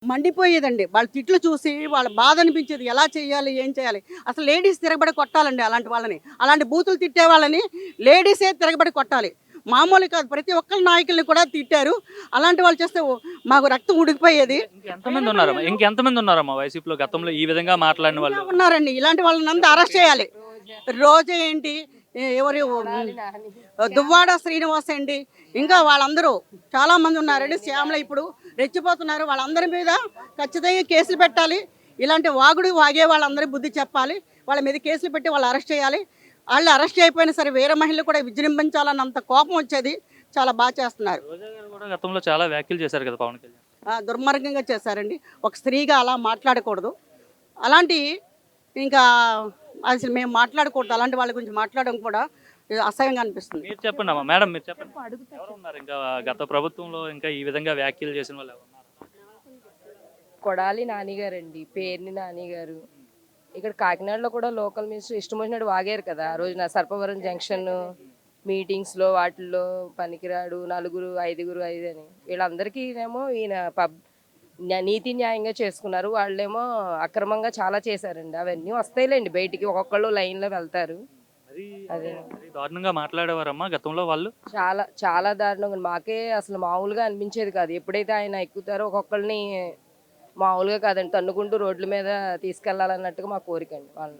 మండిపోయేదండి. వాళ్ళ తిట్లు చూసి వాళ్ళ బాధ అనిపించేది. ఎలా చేయాలి? ఏం చేయాలి? అసలు లేడీస్ తిరగబడి కొట్టాలండి అలాంటి వాళ్ళని. అలాంటి బూతులు తిట్టే వాళ్ళని లేడీసే తిరగబడి కొట్టాలి. మామూలు కాదు. ప్రతి ఒక్కళ్ళ నాయకుల్ని కూడా తిట్టారు. అలాంటి వాళ్ళు చేస్తే మాకు రక్తం ఉడికిపోయేది. ఇంకెంతమంది ఉన్నారమ్మా వైసీపీలో గతంలో ఈ విధంగా మాట్లాడిన ఇంకా వాళ్ళు? ఉన్నారండి. ఇలాంటి వాళ్ళనంతా అరెస్ట్ చేయాలి. రోజా ఏంటి? ఎవరు దువ్వాడ శ్రీనివాస్ అండి. ఇంకా వాళ్ళందరూ చాలామంది ఉన్నారండి. శ్యామల ఇప్పుడు రెచ్చిపోతున్నారు. వాళ్ళందరి మీద ఖచ్చితంగా కేసులు పెట్టాలి. ఇలాంటి వాగుడు వాగే వాళ్ళందరి బుద్ధి చెప్పాలి. వాళ్ళ మీద కేసులు పెట్టి వాళ్ళు అరెస్ట్ చేయాలి. వాళ్ళు అరెస్ట్ అయిపోయినా సరే వేరే మహిళలు కూడా విజృంభించాలన్నంత కోపం వచ్చేది. చాలా బాగా చేస్తున్నారు. రోజా గారు కూడా గతంలో చాలా వ్యాఖ్యలు చేశారు కదా పవన్ కళ్యాణ్. దుర్మార్గంగా చేశారండి. ఒక స్త్రీగా అలా మాట్లాడకూడదు. అలాంటి ఇంకా అసలు మేము మాట్లాడకూడదు. అలాంటి వాళ్ళ గురించి మాట్లాడడం కూడా అసహ్యంగా అనిపిస్తుంది. మీరు చెప్పండి అమ్మా, మేడం మీరు చెప్పండి. ఎవరు ఉన్నారు ఇంకా గత ప్రభుత్వంలో ఇంకా ఈ విధంగా వ్యాఖ్యలు చేసిన వాళ్ళు ఎవరు ఉన్నారు? కొడాలి నాని గారండి, పేర్ని నాని గారు. ఇక్కడ కాకినాడలో కూడా లోకల్ మినిస్టర్ ఇష్టం వచ్చినట్టు వాగారు కదా ఆ రోజున సర్పవరం జంక్షన్ మీటింగ్స్లో వాటిల్లో పనికిరాడు నలుగురు ఐదుగురు ఐదు అని. వీళ్ళందరికీ ఏమో ఈయన నీతి న్యాయంగా చేసుకున్నారు, వాళ్ళేమో అక్రమంగా చాలా చేశారండి. అవన్నీ వస్తాయిలేండి బయటికి, ఒక్కొక్కళ్ళు లైన్లో వెళ్తారు. అది అదే అది దారుణంగా మాట్లాడేవారమ్మా గతంలో వాళ్ళు. చాలా చాలా దారుణంగా మాకే అసలు మామూలుగా అనిపించేది కాదు. ఎప్పుడైతే ఆయన ఎక్కుతారో ఒక్కొక్కరిని మామూలుగా కాదండి తన్నుకుంటూ రోడ్ల మీద తీసుకెళ్లాలన్నట్టుగా మా కోరిక అండి వాళ్ళని.